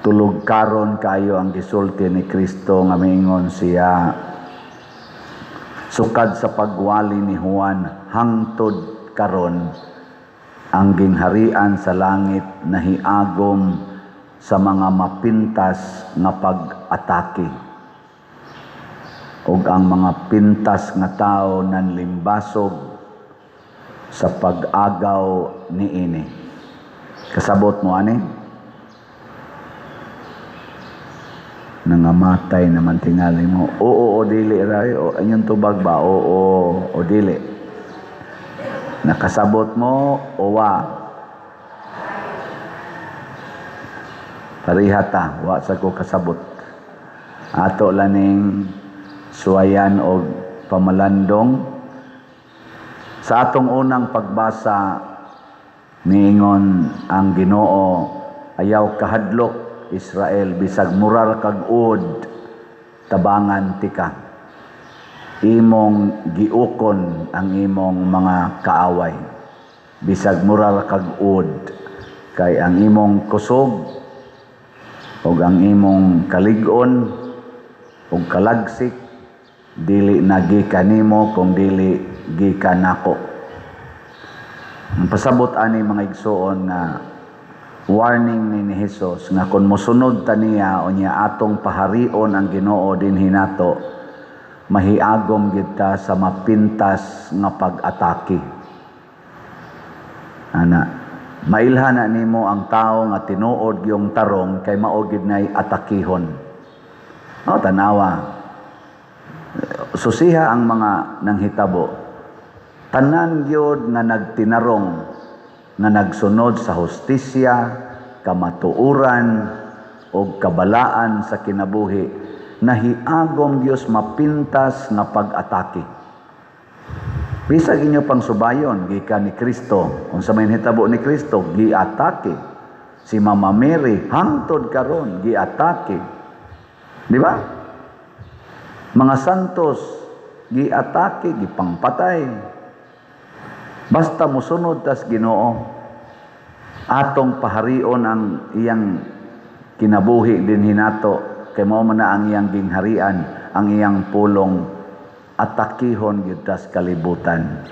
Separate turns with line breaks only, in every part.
tulog karon kayo ang gisulti ni Kristo nga miingon siya sukad sa pagwali ni Juan hangtod karon ang gingharian sa langit nahiagom sa mga mapintas nga pag-atake ug ang mga pintas nga tao nanlimbasog sa pag-agaw niini. Kasabot mo ani? Nangamatay naman tingali mo. Oo o dili ray o anyong tubag ba? Oo o dili. Nakasabot mo o wa? Parihata, wa sa ko kasabot. Ato laning suwayan o pamalandong. Sa atong unang pagbasa, niingon ang Ginoo, ayaw kahadlok Israel, bisag mural kag ud, tabangan tika. Imong giukon ang imong mga kaaway. Bisag mural kag ud, kay ang imong kusog, o ang imong kalig-on, o kalagsik, dili nagikan nimo kung dili gikan nako. Ang pasabot ani mga igsoon nga warning ni Jesus nga kung mosunod ta niya o niya atong paharion ang Ginoo din hinato, mahiagom gid ta sa mapintas nga pag-atake. Ana, mailhan na nimo ang tao nga tinuod yung tarong kay mao gid nay atakihon. O tanawa. Susiha ang mga nanghitabo. Tanan gyud nga nagtinarong nga nagsunod sa hustisya, kamatuuran o kabalaan sa kinabuhi, nahiagom Dios mapintas nga pag-atake. Bisag inyo pang subayon gikan ni Kristo, unsa may hitabo ni Kristo giatake. Si Mama Mary hangtod karon giatake. Di ba? Mga santos giatake, gipangpatay. Basta musunod tas Ginoo, atong paharion ang iyang kinabuhi din hinato, kay mao man na ang iyang gingharian, ang iyang pulong atakihon gyud tas kalibutan.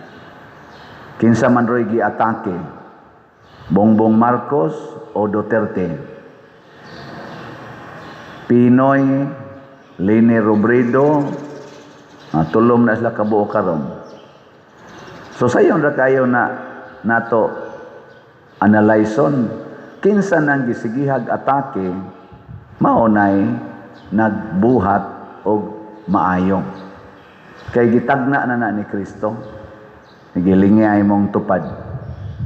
Kinsa man roy giatake, Bongbong Marcos o Duterte, Pinoy, Leni Robredo, tulom na sila kabuo karon. So sayon ra kayo na nato analyson kinsa nang gisigihag atake maunay nagbuhat og maayo. Kay gitagna na ni Kristo. Nagilingi ay mong tupad.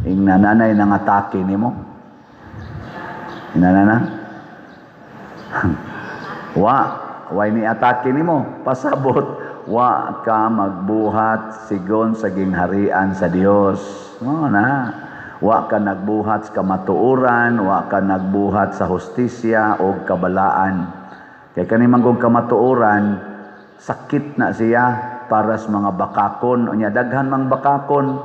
Ing nananay nang atake nimo. Inanana? Wa ni atake nimo, pasabot wa ka magbuhat sigon sa gingharian sa Dios. Mao na. Wa ka nagbuhat sa kamatuoran, wa ka nagbuhat sa hustisya o kabalaan. Kay kani manggong kamatuoran, sakit na siya para sa mga bakakon. Unya daghan mang bakakon.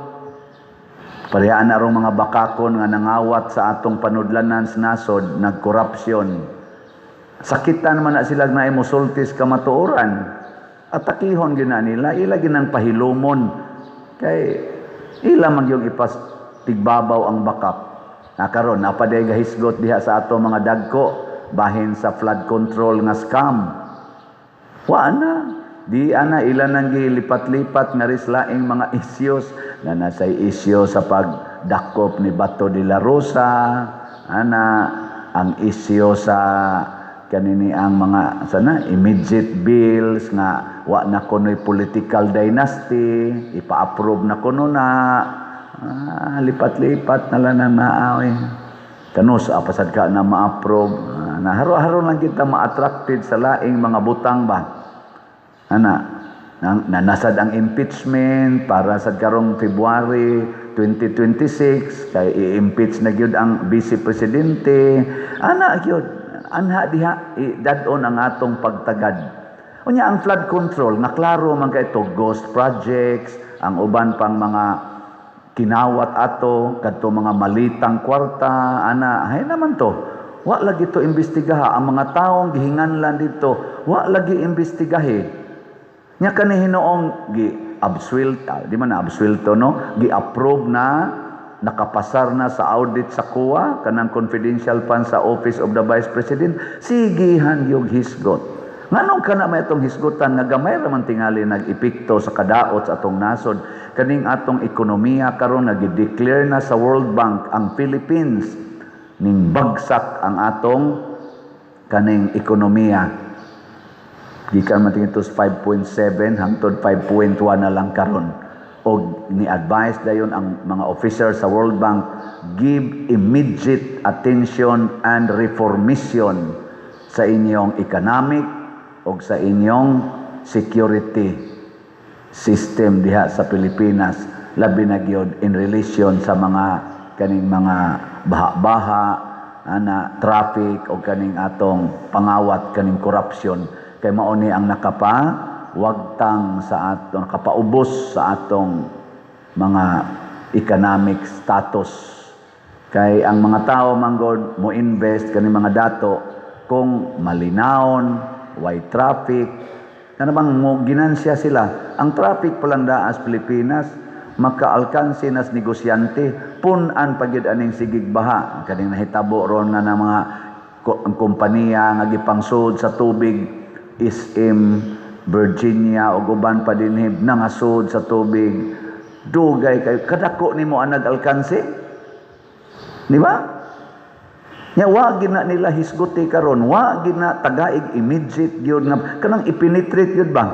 Parehaan na rong mga bakakon nga nangawat sa atong panudlanan sa nasod, nagkorupsyon. Sakitan man na sila na imusultis kamatuoran. Atakihon gina nila, ila ginang pahilumon. Kay ila man yung tigbabaw ang bakak. Nakaroon, napaday gahisgot diha sa ato mga dagko, bahin sa flood control nga scam. Wa na. Di ana ila nang gilipat-lipat nga rislaing mga isyos na nasay isyo sa pagdakop ni Bato de la Rosa, ana ang isyo sa kanini ang mga sana immediate bills nga wa na kunoy political dynasty, ipa-approve na kuno na lipat-lipat na lang na naawi. Kanus apasad ka na ma-approve. Na haro-haro lang kita ma-attracted sa laing mga butang ba. Ana, nanasad ang impeachment para sa karong February 2026 kay i-impeach na gyud ang vice presidente. Ana gyud, anha diha dadon ang atong pagtagad. Unya ang flood control nga klaro man kay ito ghost projects, ang uban pang mga kinawat ato kadto mga malitang kwarta ana hay naman to wa lagi to imbestigaha. Ang mga taong gihinganlan dito, wa lagi imbestigahe. Nya kani hinoong gi-absuelto, di man na absuelto no, gi-approve na, nakapasar na sa audit sa COA, kanang confidential fund sa Office of the Vice President, sigihan yung hisgot. Nganong ka na may itong hisgutan nga gamay raman tingali nag-epekto sa kadaot sa atong nasod, kaning atong ekonomiya karon nag-declare na sa World Bank ang Philippines ning bagsak ang atong kaning ekonomiya. Gikan man tingito 5.7 hangtod 5.1 na lang karon. Og ni-advise dayon ang mga officer sa World Bank, give immediate attention and reformation sa inyong economic o sa inyong security system diha sa Pilipinas, labi na gyud in relation sa mga kaning mga baha-baha ana traffic o kaning atong pangawat kaning corruption, kay mao ni ang wagtang sa atong nakapaubos sa atong mga economic status. Kay ang mga tao manggod mo invest kani mga dato kung malinawon, why traffic, ano bang mo ginansya sila. Ang traffic palang daas Pilipinas, makaalkansi nas negosyante, punan pagyud aning sigig baha. Kaning nahitabo ron nga ng mga kompanya nga gipangsud sa tubig, SM, Virginia o guban pa dinhib nangasud sa tubig, dugay kay kadako nimo ang nag-alkansi, di ba? Nya wa gina nila hisguti karon, wa gina tagaig immediate gyud nga kanang ipenetrate gyud ba,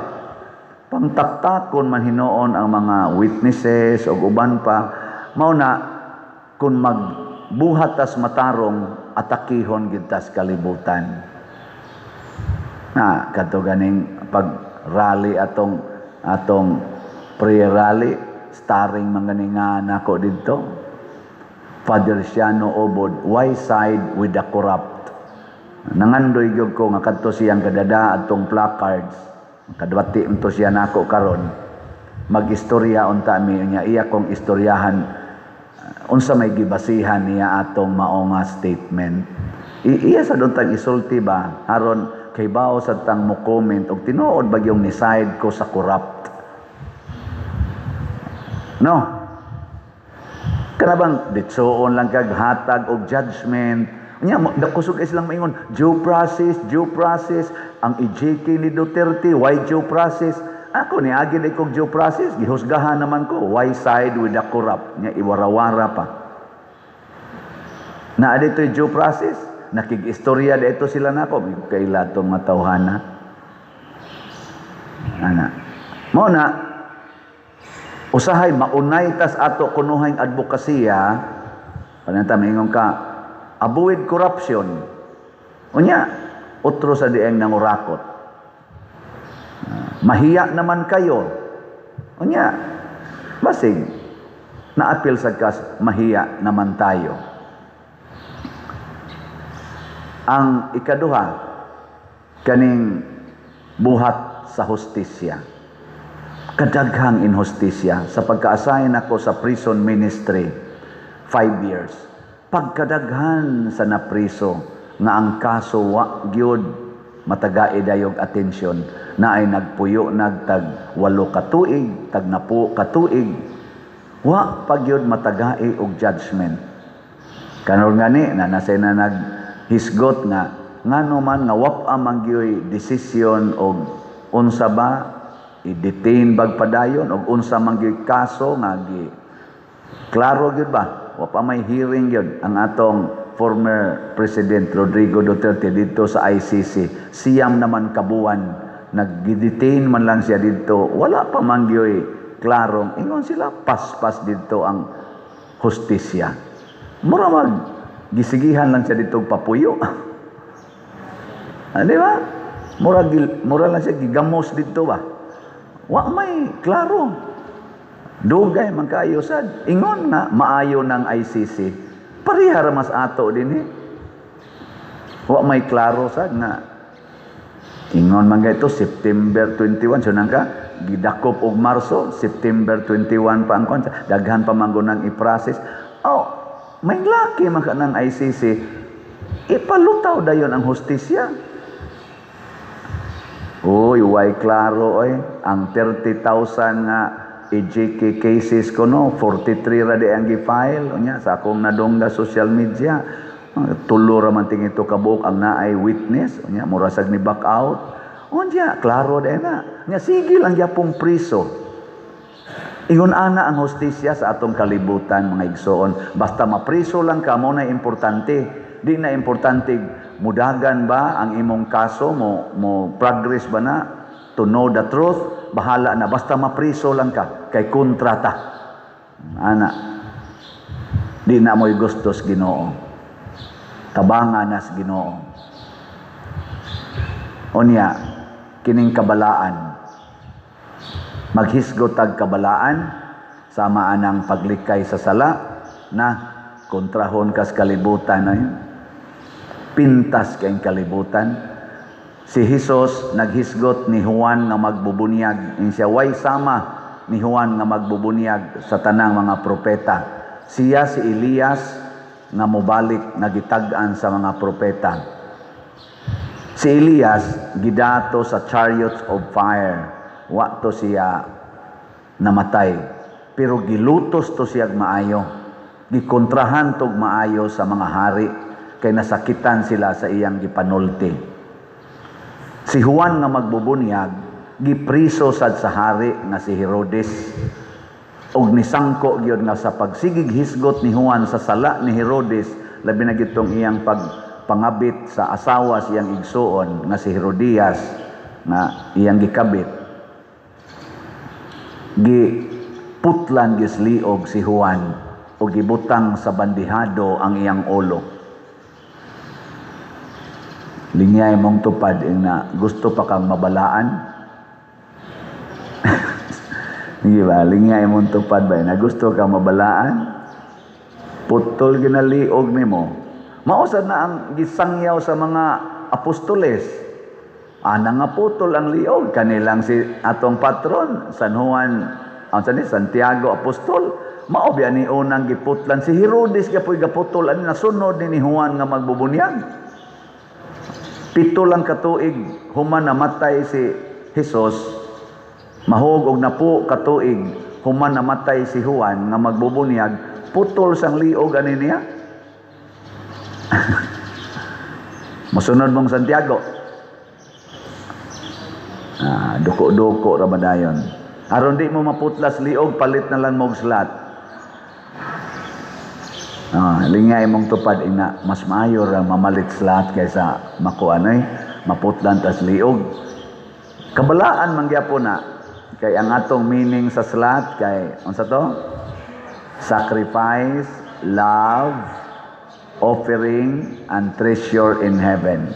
pangtaktakon man hinoon ang mga witnesses o uban pa, mao na kun magbuhat tas matarong atakihon gyud tas kalibutan. Na kadto ganing pag-rally atong pre-rally starring mga nga nako didto, Father Siano Obod, why side with the corrupt? Nangandoy gyud ko nga kadto siyang kadada atong placards, kadwati unto siya nako karon mag-istorya unta mi nya iya kong istoryahan unsa may gibasihan niya atong mao nga statement. Iya sa dontang isulti ba aron kay bao sa tang mo comment og tinuod bagyong ni side ko sa corrupt. No. Kanabang ditsoon lang kag hatag og judgment. Nya kusog silang maingon due process, ang EJK ni Duterte, why due process? Ako ni agi na kog due process, gihusgahan naman ko, why side with the corrupt? Nya iwarawara pa. Na adito due process, nakig-istorya dito sila nako kaila tong matawhana. Ana. Mao na usahay maunay tas ato kunuhang advokasya, pananta maingon ka avoid corruption. Unya otro sa dieng nangurakot. Mahiya naman kayo. Unya basig naapil sa kas mahiya naman tayo. Ang ikaduha, kaning buhat sa hustisya. Kadaghang inhustisya. Sa pagka-assign ako sa prison ministry, 5 years. Pagkadaghan sa napriso, nga ang kaso wa gyud matagai dayog atensyon, na ay nagpuyo nagtag 8 katuig, tag 10 katuig, wa pagyud matagai og judgment. Kanon gani na nasay na hisgot nga ngano man nga wap-a mangyoy desisyon og unsa ba i-detain bag padayon og unsa mangyoy kaso nga gi klaro gyud ba wapa may hearing gyud ang atong former President Rodrigo Duterte dito sa ICC, siyam naman kabuan nag-detain man lang siya dito, wala pa mangyoy klarong ingon sila paspas dito ang hustisya. Mura mag gisigihan lang siya dito papuyo. Di ba? Mura lang siya gigamos dito ba? Wa may klaro. Dugay man kaayo sad. Ingon na maayo ng ICC. Parihara mas ato din eh. Wa may klaro sad nga. Ingon man ito September 21 so nang ka gidakop og Marso, September 21 pa ang konsa. Daghan pa manggo nang i-process. Oh, may laki man ka ng ICC ipalutaw dayon ang hustisya. Uy, way klaro oy, ang 30,000 nga EJK cases ko no, 43 ra di ang gi-file unya sa akong nadongga social media. Tulo ra man ting ito kabuok ang naay witness unya murasag ni back out. Unya klaro di na. Nya sige lang gyapong priso. Ingon ana ang hustisya sa atong kalibutan mga igsoon. Basta mapriso lang ka mo na importante. Di na importante mudagan ba ang imong kaso mo progress ba na to know the truth, bahala na basta mapriso lang ka kay kontrata. Ana. Di na mo'y gustos Ginoo. Tabangan nas Ginoo. Unya kining kabalaan maghisgot tag kabalaan sama anang paglikay sa sala na kontrahon kas kalibutan ay pintas kay kalibutan. Si Jesus naghisgot ni Juan nga magbubunyag in siya way sama ni Juan nga magbubunyag sa tanang mga propeta. Siya si Elias nga mobalik nagitag-an sa mga propeta. Si Elias gidato sa chariots of fire. Wa to siya namatay, pero gilutos to siya maayo, gikontrahan tog maayo sa mga hari kay nasakitan sila sa iyang gipanulti. Si Juan nga magbubunyag gipriso sad sa hari nga si Herodes og nisangko gyud nga sa pagsigig hisgot ni Juan sa sala ni Herodes labi na gitong iyang pagpangabit sa asawa siyang igsuon nga si Herodias nga iyang gikabit. Giputlan gisliog si Juan o gibutang sa bandihado ang iyang ulo. Linyay mong tupad na gusto pa kang mabalaan. Hindi ba? Linyay mong tupad ba na gusto kang mabalaan? Putol ginaliog nimo. Mausad na ang gisangyaw sa mga apostoles. Anang nga putol ang liog kanilang si atong patron San Juan Santiago Apostol mao biya ni unang giputlan si Herodes gapoy gaputol ani nasunod ni Juan nga magbubunyag. 7 lang katuig human namatay si Jesus, mahog og napo katuig human namatay si Juan nga magbubunyag, putol sang liog ani niya. Mosunod mong Santiago. Duko-duko ra madayon. Aron di mo maputlas liog, palit na lang mong slat. Lingay mong tupad ina, mas maayo ra mamalit slat kaysa makuanay, maputlan tas liog. Kabalaan man gyapon na kay ang atong meaning sa slat kay unsa to? Sacrifice, love, offering and treasure in heaven.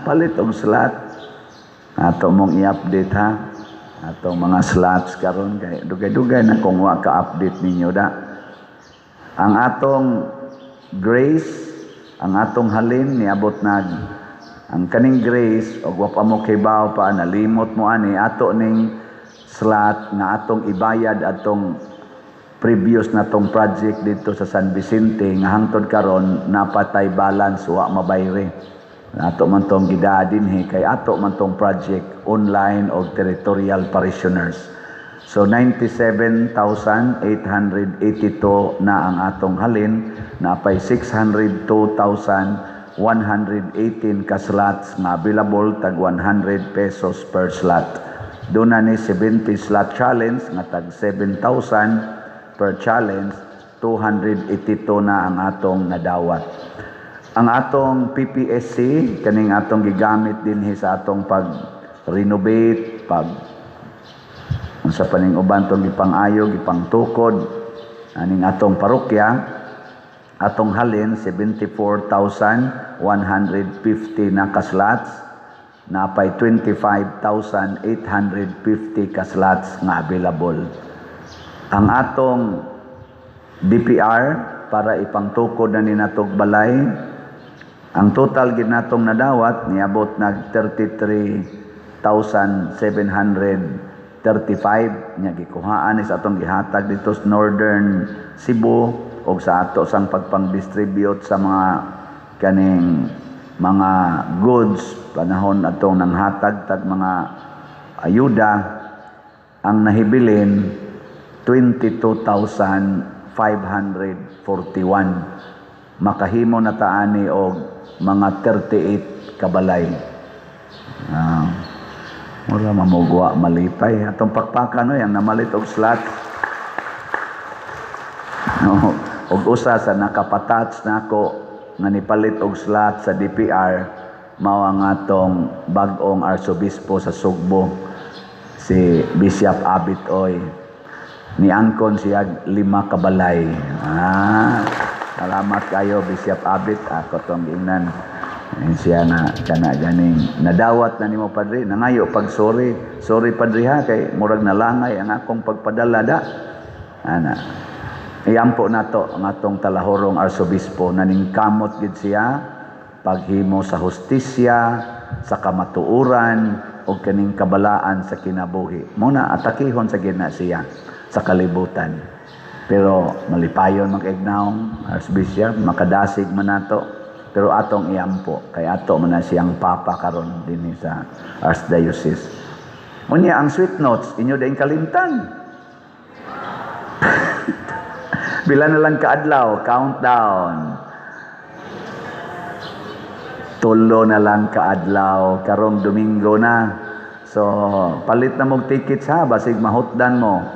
Palit og slat. Ato mong i-update ha. Atong mga slots karon kay dugay-dugay na kung wa ka-update ninyo da. Ang atong grace, ang atong halin niabot nag ang kaning grace og wa pa mo kibaw pa nalimot mo ani ato ning slot nga atong ibayad atong previous na tong project dito sa San Vicente nga hangtod karon napatay balance wa mabayre. Ato man tong gidadin kay ato man tong project online og territorial parishioners. So 97,882 na ang atong halin, napay 602,118 ka slots nga available tag 100 pesos per slot. Doon na ni 70 slot challenge nga tag 7,000 per challenge, 282 na ang atong nadawat. Ang atong PPSC, kaning atong gigamit din sa atong pag-renovate, sa paning uban tong gipang-ayo, gipang-tukod, aning atong parokya, atong halin, 74,150 na kaslots, napay 25,850 kaslots nga available. Ang atong DPR, para ipang-tukod na ninatog balay, ang total ginatong nadawat niabot nag 33,735 nya gikuhaan sa atong gihatag dito sa Northern Cebu o sa ato sang pagpang-distribute sa mga kaning mga goods panahon atong nanghatag tag mga ayuda ang nahibilin 22,541 makahimo na taani og mga 38 kabalay. Mura mamugwa malipay atong pakpakan ang namalit og slot. No, og usa sa nakapatats nako nga nipalit og slot sa DPR mao ang atong bag-ong arsobispo sa Sugbo, si Bishop Abit Oy. Niangkon siya 5 kabalay. Salamat kayo Bishop Abit, ako tong ingnan. Siya na kana ganing nadawat na nimo padre, nangayo pag sorry padre ha kay murag nalangay ang akong pagpadala da. Ana. Iyampo nato ang atong talahorong arsobispo naning kamot gid siya paghimo sa hustisya, sa kamatuoran o kaning kabalaan sa kinabuhi. Muna atakihon sa gina siya sa kalibutan. Pero malipayon mag-ignaong archbishop, makadasig man nato. Pero atong iyampo kay ato man na siyang papa karon dinhi sa archdiocese. Unya ang sweet notes inyo daing kalimtan. Bila na lang kaadlaw, countdown. 3 na lang kaadlaw, karong Domingo na. So, palit na mong tickets ha, basig mahutdan mo.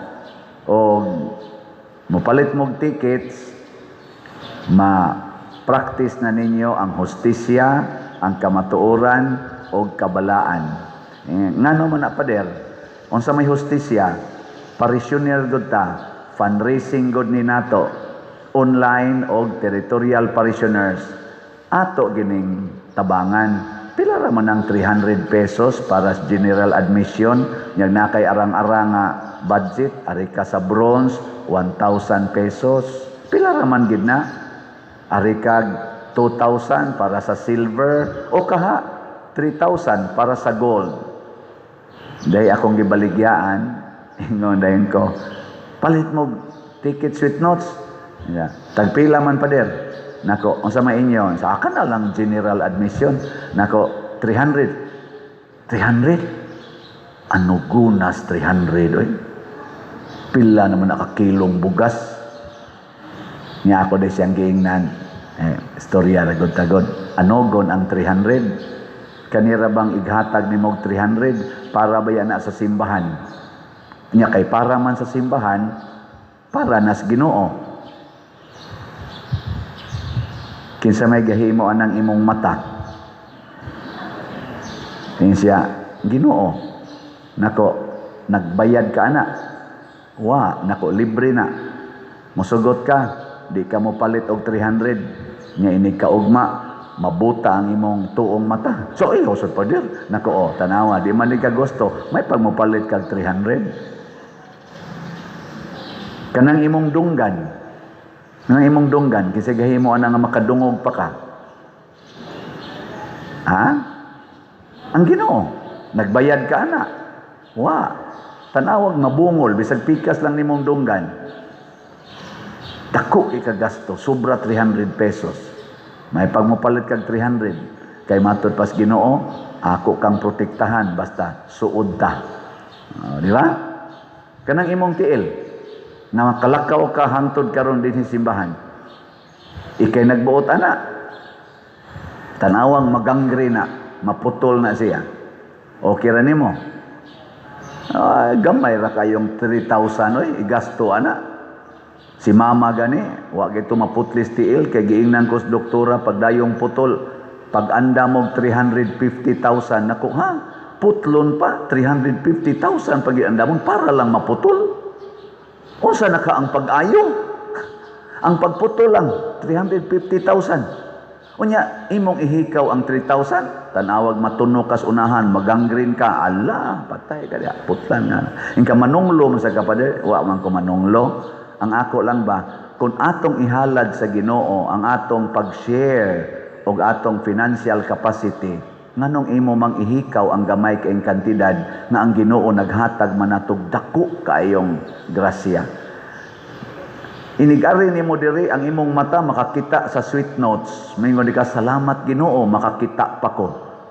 O, palit mong tickets, ma-practice na ninyo ang hustisya, ang kamatuoran, o kabalaan. Ngano man na pader, unsa may hustisya, parishioner gud ta, fundraising god ni nato, online o territorial parishioners, ato gining tabangan. Pila ra man ang 300 pesos para sa general admission, nyag na kay arang-arang nga budget, ari ka sa bronze, 1,000 pesos. Pila ra man gid na, ari ka 2,000 para sa silver, o kaha 3,000 para sa gold. Day akong gibaligyaan, ingon dayon ko, palit mo ticket sweet notes. Yeah. Tagpila man pa der. Nako, unsa may inyo? Sa akin na lang general admission. Nako, 300. 300? Ano gunas 300? Oy? Pila naman nakakilong bugas. Niya ako din siyang giingnan. Istorya ragod-tagod. Ano gon ang 300? Kanira bang ighatag ni mog 300 para ba yan na sa simbahan? Nya kay para man sa simbahan, para nas Ginoo. Kinsa may gahimo anang imong mata? Kinsa Ginoo. Nako, nagbayad ka ana. Wa, nako libre na. Musugot ka, di ka mo palit og 300. Nya inig kaugma, mabuta ang imong tuong mata. So husod pa dir. Nako tanawa, di man ka gusto, may pagmopalit kag 300. Kanang imong dunggan kasi gahimo ana nga makadungog pa ka. Ha? Ang Ginoo, nagbayad ka ana. Wa, tanawag mabungol bisag pikas lang nimong dunggan. Dako ikagasto, sobra 300 pesos. May pagmopalit kag 300. Kay matud pas Ginoo, ako kang protektahan basta suod ta. Di ba? Kanang imong tiil na makalakaw ka hangtod karon din sa simbahan. Ikay nagbuot ana. Tanawang magangrena, maputol na siya. Okay ra nimo. Gamay ra kayong 3,000 oy, igasto ana. Si mama gani, wa gito maputlis tiil kay giingnan ko sa doktora pagdayong putol. Pag anda mo 350,000 nako ha. Putlon pa 350,000 pag anda mo para lang maputol. Unsa na ka ang pag-ayo? Ang pagputol lang 350,000. Unya imong ihikaw ang 3,000, tanawag matuno kas unahan, magangrene ka, ala, patay ka diha, putlan nga. Ingka manunglo man sa kapade, wa man ko manunglo. Ang ako lang ba, kung atong ihalad sa Ginoo ang atong pag-share og atong financial capacity, nganong imo mang ihikaw ang gamay kayong kantidad nga ang Ginoo naghatag manatog dako kaayong grasya. Inigari ni mo diri ang imong mata makakita sa sweet notes. Mingon di ka, salamat Ginoo, makakita pa ko.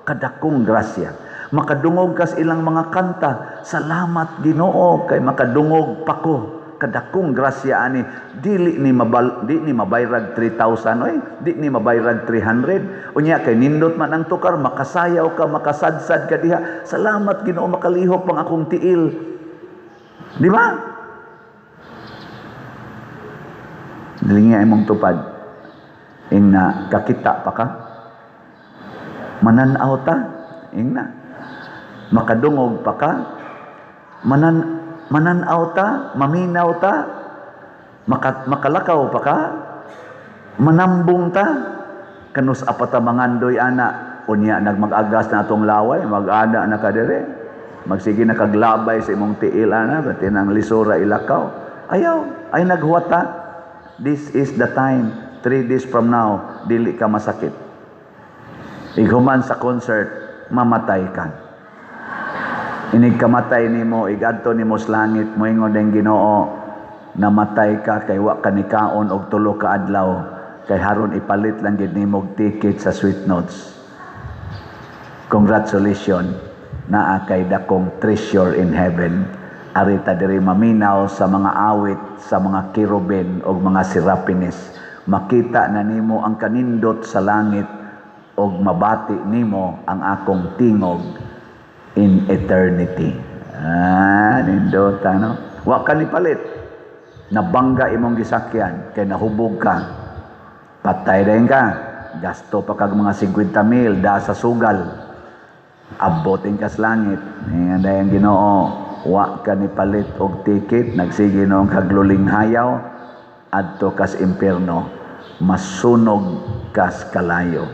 Kadakong grasya. Makadungog kas ilang mga kanta, salamat Ginoo kay makadungog pa ko. Kadakong grasya ani, di ni mabayrag 3,000 oy, di ni mabayrag 300. Unya kay nindot man ang tukar, makasayaw ka, makasadsad ka diha. Salamat Ginoo, makalihok pang akong tiil. Di ba? Dilingya imong tupad. Ingna kakita pa ka. Mananaw ta. Ingna. Makadungog pa ka. Mananaw ta, maminaw ta. Makalakaw pa ka. Manambong ta. Kanus apata mangandoy ana. Unya nagmag-agas na atong laway, mag-ana na kadire. Magsige na kaglabay sa imong tiil ana, pati nang lisura ilakaw. Ayaw, ay naghuwata. This is the time, 3 days from now, dili ka masakit. Iguman sa concert, mamatay ka. Inig kamatay nimo, igadto nimo sa langit, moingon ang Ginoo, namatay ka, kay wa ka ni kaon og 3 ka adlaw, kay haron ipalit lang gid nimo og ticket sa sweet notes. Congratulations, naa kay dakong treasure in heaven. Arita diri maminaw sa mga awit, sa mga kirubin o mga serapines. Makita na nimo ang kanindot sa langit o mabati nimo ang akong tingog in eternity. Nindot ano? Wa ka ni palit. Nabangga imong gisakyan kay nahubog ka. Patay rin ka. Gasto pa kag mga 50,000 da sa sugal. Abotin ka sa langit. Ngayon dahil Ginoo. Wa ka ni palit og ticket, nagsige noong kagluling hayaw, adto kas impierno, masunog kas kalayo.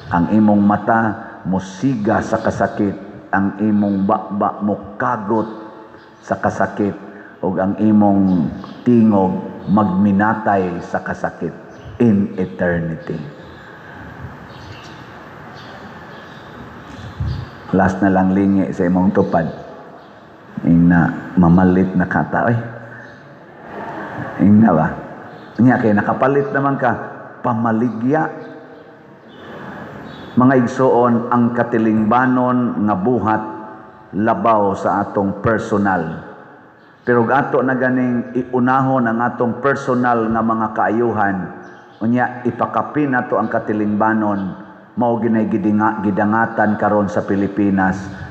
Ang imong mata musiga sa kasakit, ang imong bakba mo kagot sa kasakit, ug ang imong tingog magminatay sa kasakit in eternity. Last na lang lingi sa imong tupad. Ingna mamalit na kata. Ingna ba? Nya kay nakapalit naman ka pamaligya. Mga igsoon, ang katilingbanon nga buhat labaw sa atong personal. Pero ato na ganing iunahon ang atong personal nga mga kaayuhan. Unya ipakapin nato ang katilingbanon mao ginay gidangatan karon sa Pilipinas.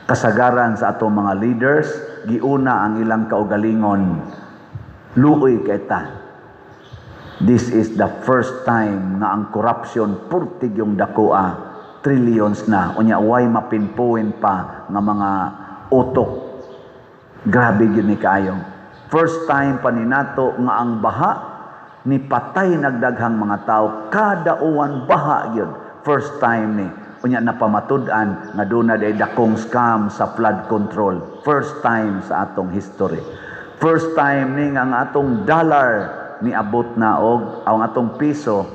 Kasagaran sa atong mga leaders, giuna ang ilang kaugalingon. Luoy kita. This is the first time nga ang corruption purtig yung dakoa, trillions na. Unya way mapinpuin pa nga mga utok. Grabe yun ni kayo. First time pa ni nato nga ang baha ni patay nagdaghang mga tao, kada uwan baha yun. First time ni. Unya napamatud-an nga doon na dakong scam sa flood control. First time sa atong history. First time ni nga ang atong dollar ni abot na og ang atong piso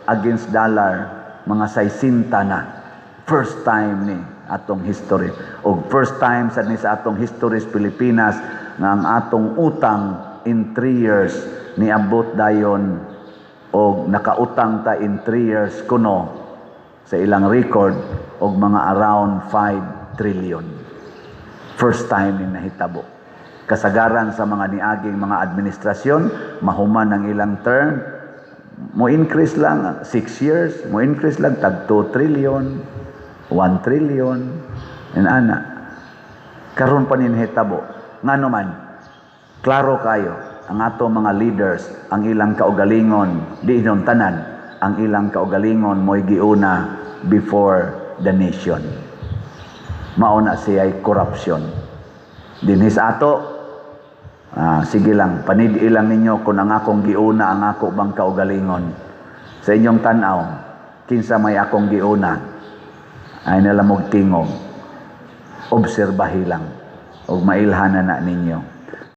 against dollar mga 60 na. First time ni atong history. Og first time sa atong history sa Pilipinas nga ang atong utang in 3 years ni abot dayon og nakautang ta in 3 years kuno sa ilang record og mga around 5 trillion. First time ni nahitabo. Kasagaran sa mga niaging mga administrasyon, mahuman ang ilang term, mo increase lang 6 years, mo increase lang tag 2 trillion, 1 trillion, and ana. Karon pa ni nahitabo. Ngano man, klaro kayo, ang ato mga leaders, ang ilang kaugalingon, di inon tanan, ang ilang kaugalingon mo'y giuna before the nation. Mauna siya'y corruption. Dinhis ato, sige lang, panidi lang ninyo kung ang akong giuna, ang ako bang kaugalingon. Sa inyong tanaw, kinsa may akong giuna, ay nalamog tingog. Obserbahi lang, o mailhanan na ninyo.